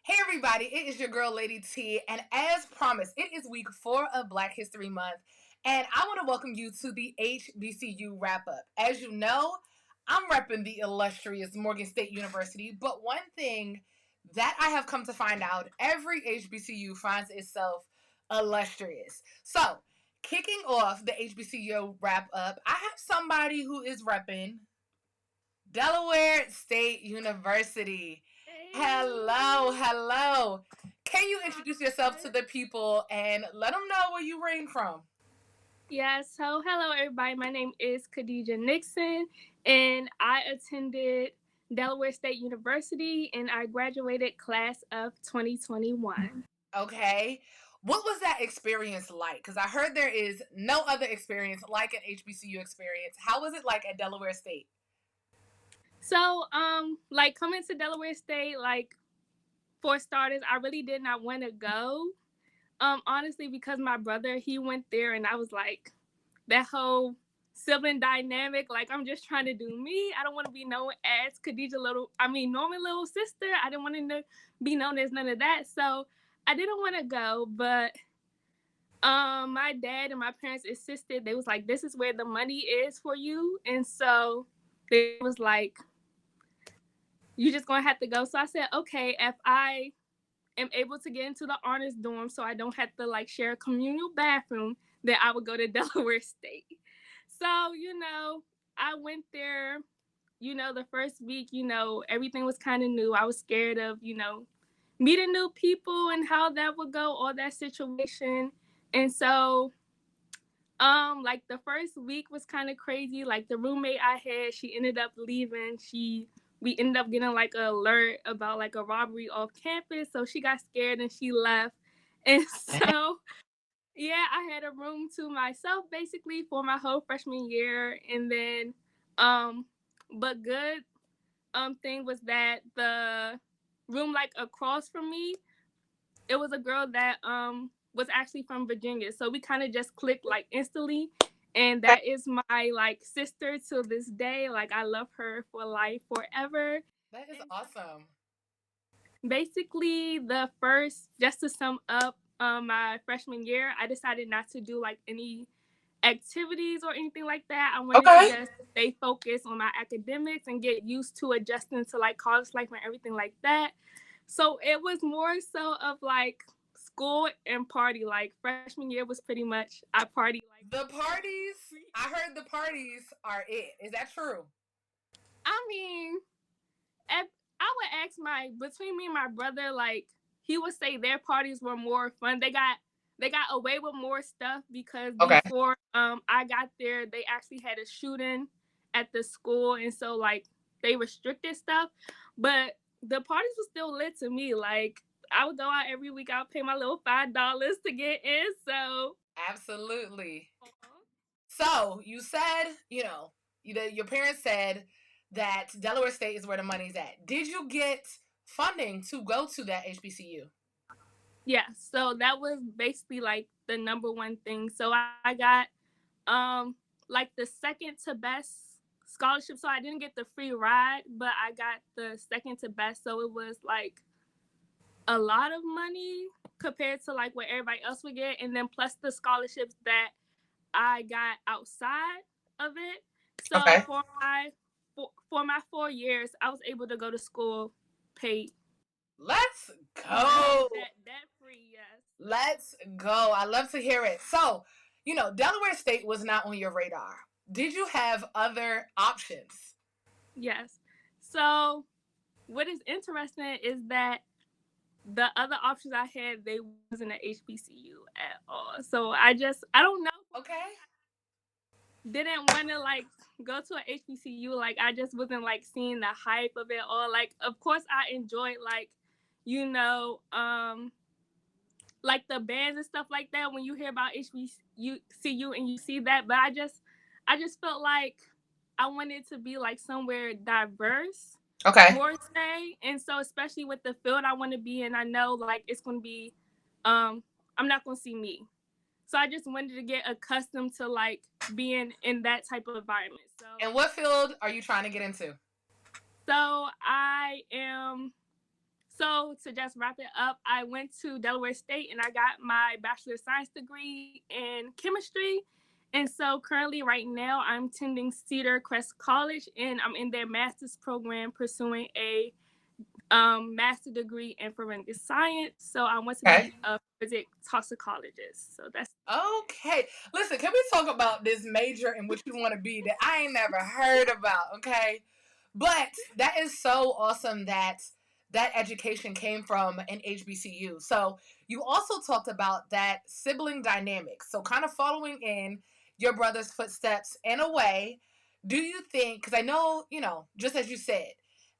Hey everybody, it is your girl Lady T, and as promised, it is week 4 of Black History Month, and I want to welcome you to the HBCU Wrap-up. As you know, I'm repping the illustrious Morgan State University, but one thing that I have come to find out, every HBCU finds itself illustrious. So, kicking off the HBCU Wrap-up, I have somebody who is repping Delaware State University. Hello, hello. Can you introduce yourself to the people and let them know where you reign from? Yeah, so hello everybody. My name is Khadijah Nixon and I attended Delaware State University and I graduated class of 2021. Okay. What was that experience like? Because I heard there is no other experience like an HBCU experience. How was it like at Delaware State? So, like coming to Delaware State, like for starters, I really did not want to go. Honestly, because my brother, he went there and I was like, that whole sibling dynamic. Like I'm just trying to do me. I don't want to be known as Norman little sister. I didn't want to be known as none of that. So I didn't want to go, but my dad and my parents insisted. They was like, this is where the money is for you. And so they was like, you just gonna have to go. So I said, okay, if I am able to get into the honors dorm so I don't have to like share a communal bathroom, then I would go to Delaware State. So, I went there, the first week, everything was kind of new. I was scared of, meeting new people and how that would go, all that situation. And so, like the first week was kind of crazy. Like the roommate I had, she ended up leaving. We ended up getting like an alert about like a robbery off campus. So she got scared and she left. And so yeah, I had a room to myself basically for my whole freshman year. And then but good thing was that the room like across from me, it was a girl that was actually from Virginia. So we kind of just clicked like instantly. And that is my like sister to this day. Like I love her for life forever. That is And awesome. basically the first, just to sum up my freshman year, I decided not to do like any activities or anything like that. I wanted to Okay. just stay focused on my academics and get used to adjusting to like college life and everything like that. So it was more so of like school and party. Like freshman year was pretty much I party like The every parties, I heard the parties are it. Is that true? I mean, if I would ask my between me and my brother, like he would say their parties were more fun. They got away with more stuff because Okay. before I got there, they actually had a shooting at the school, and so like they restricted stuff. But the parties were still lit to me. Like I would go out every week. I would pay my little $5 to get in. So Absolutely. So you said, your parents said that Delaware State is where the money's at. Did you get funding to go to that HBCU? yeah, so that was basically like the number one thing. So I got like the second to best scholarship. So I didn't get the free ride, but I got the second to best. So it was like a lot of money compared to like what everybody else would get, and then plus the scholarships that I got outside of it. So Okay. for my 4 years, I was able to go to school paid. Let's Yes, go. that free. Yes. Let's go. I love to hear it. So, Delaware State was not on your radar. Did you have other options? Yes. So what is interesting is that the other options I had, they wasn't at HBCU at all. So I don't know why Okay. I didn't want to like go to an HBCU. Like I just wasn't like seeing the hype of it all. Like of course I enjoyed like, you know, like the bands and stuff like that when you hear about HBCU and you see that. But I just felt like I wanted to be like somewhere diverse Okay. more say. And so especially with the field I want to be in, I know like it's going to be um I'm not going to see me. So I just wanted to get accustomed to like being in that type of environment. And what field are you trying to get into? So I am So to just wrap it up, I went to Delaware State and I got my Bachelor of Science degree in chemistry. And so currently, right now, I'm attending Cedar Crest College and I'm in their master's program pursuing a master degree in forensic science. So I want to Okay. be a forensic toxicologist. So that's Okay. Listen, can we talk about this major in which you want to be that I ain't never heard about? Okay. But that is so awesome that that education came from an HBCU. So you also talked about that sibling dynamic. So kind of following in your brother's footsteps in a way, do you think, because I know, just as you said,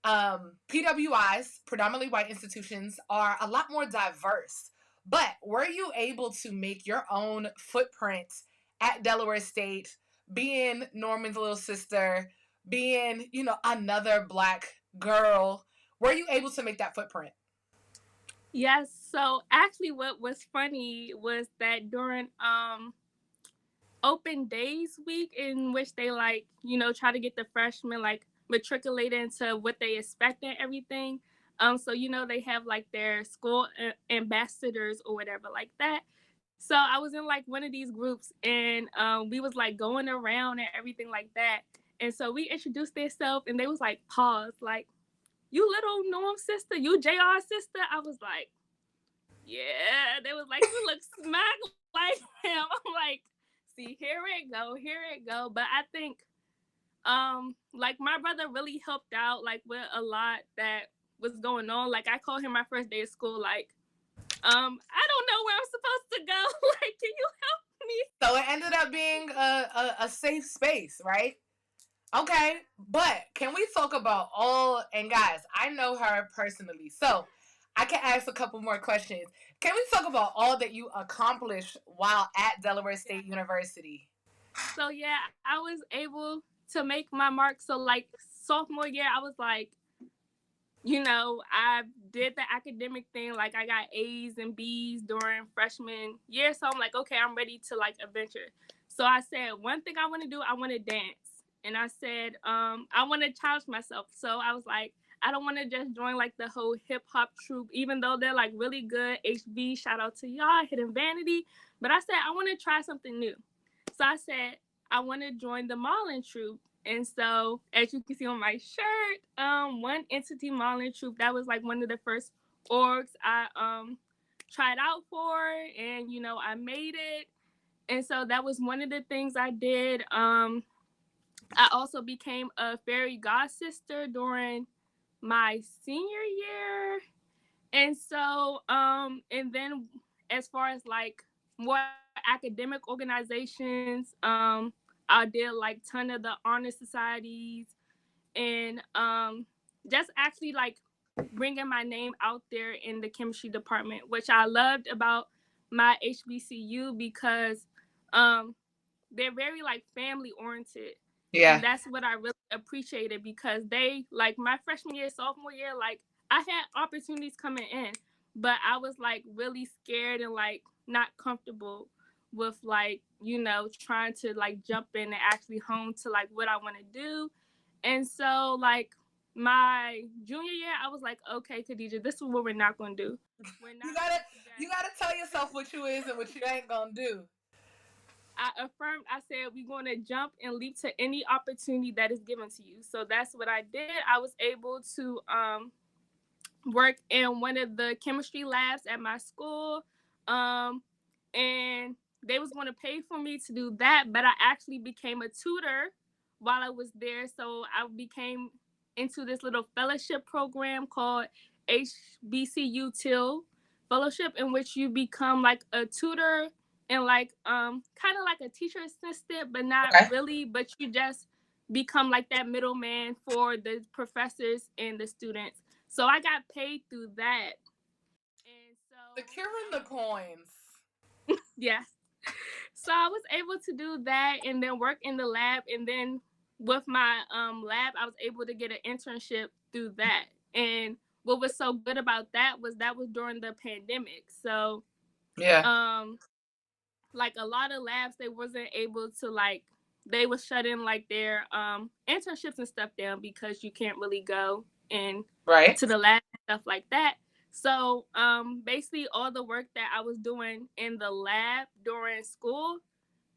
PWIs, predominantly white institutions, are a lot more diverse. But were you able to make your own footprint at Delaware State, being Norman's little sister, being, another Black girl? Were you able to make that footprint? yes. So actually, what was funny was that during open days week, in which they like try to get the freshmen like matriculated into what they expect and everything. So they have like their school ambassadors or whatever like that. So I was in like one of these groups and we was like going around and everything like that. And so we introduced ourselves and they was like pause like, you little Norm sister, you JR sister. I was like, yeah. They was like, you look smack like him. I'm like, see, here it go. But I think like my brother really helped out like with a lot that was going on. Like I called him my first day of school, like, I don't know where I'm supposed to go. Like, can you help me? So it ended up being a safe space, right? Okay, but can we talk about and guys, I know her personally, so I can ask a couple more questions. Can we talk about all that you accomplished while at Delaware State University? So yeah, I was able to make my mark. So like sophomore year, I was like, I did the academic thing. Like I got A's and B's during freshman year. So I'm like, okay, I'm ready to like adventure. So I said, one thing I want to do, I want to dance. And I said, I want to challenge myself. So I was like, I don't want to just join like the whole hip hop troupe, even though they're like really good. HB, shout out to y'all, Hidden Vanity. But I said, I want to try something new. So I said, I want to join the Marlin troupe. And so, as you can see on my shirt, one entity Marlin troupe, that was like one of the first orgs I tried out for, and I made it. And so that was one of the things I did. I also became a fairy god sister during my senior year. And so, and then as far as like more academic organizations, I did like ton of the honor societies and just actually like bringing my name out there in the chemistry department, which I loved about my HBCU because um, they're very like family oriented. And Yeah. that's what I really appreciated because they like my freshman year, sophomore year, like I had opportunities coming in, but I was like really scared and like not comfortable with like, trying to like jump in and actually hone to like what I want to do. And so like my junior year, I was like, okay, Khadijah, this is what we're not gonna do. We're You not gotta going to you just gotta tell yourself what you is and what you ain't gonna do. I affirmed, I said, we're going to jump and leap to any opportunity that is given to you. So that's what I did. I was able to work in one of the chemistry labs at my school. And they was going to pay for me to do that, but I actually became a tutor while I was there. So I became into this little fellowship program called HBCU Fellowship, in which you become like a tutor and like kind of like a teacher assistant, but not Okay. really, but you just become like that middleman for the professors and the students. So I got paid through that. And so Securing the coins. yeah. So I was able to do that and then work in the lab, and then with my lab I was able to get an internship through that. And what was so good about that was during the pandemic. So Yeah. um like a lot of labs they wasn't able to like they was shutting like their internships and stuff down because you can't really go and Right. to the lab and stuff like that. So basically, all the work that I was doing in the lab during school,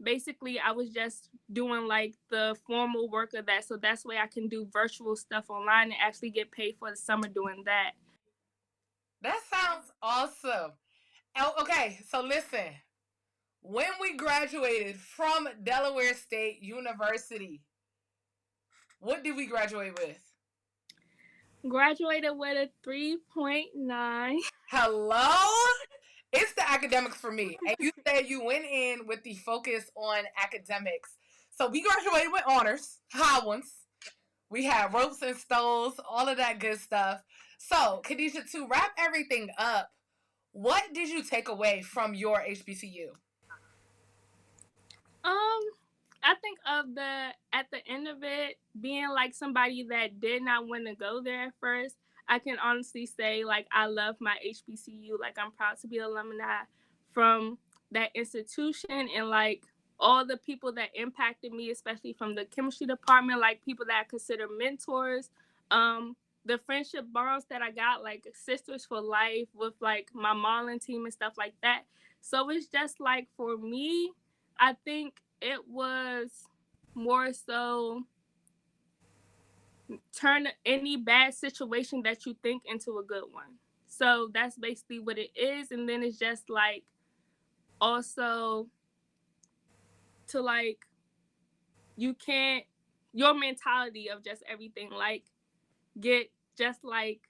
basically, I was just doing like the formal work of that. So that's why I can do virtual stuff online and actually get paid for the summer doing that. That sounds awesome. Oh, okay, so listen. When we graduated from Delaware State University, what did we graduate with? Graduated with a 3.9. Hello? It's the academics for me. And you said you went in with the focus on academics. So we graduated with honors, high ones. We had ropes and stoles, all of that good stuff. So, Khadijah, to wrap everything up, what did you take away from your HBCU? Um, I think of the at the end of it being like somebody that did not want to go there at first. I can honestly say like I love my HBCU. Like I'm proud to be alumni from that institution and like all the people that impacted me, especially from the chemistry department, like people that I consider mentors. Um, the friendship bonds that I got, like sisters for life with like my modeling team and stuff like that. So it's just like for me, I think it was more so turn any bad situation that you think into a good one. So that's basically what it is. And then it's just like also to like, you can't, your mentality of just everything, like get just like,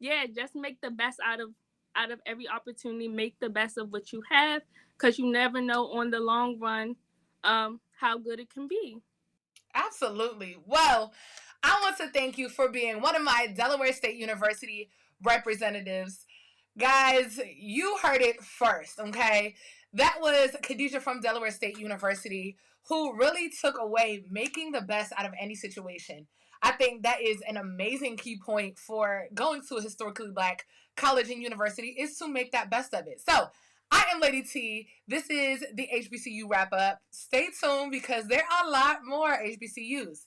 yeah, just make the best out of every opportunity, make the best of what you have because you never know on the long run how good it can be. Absolutely. Well, I want to thank you for being one of my Delaware State University representatives. Guys, you heard it first, okay? That was Khadijah from Delaware State University who really took away making the best out of any situation. I think that is an amazing key point for going to a historically black college and university is to make that best of it. So, I am Lady T. This is the HBCU wrap up. Stay tuned because there are a lot more HBCUs.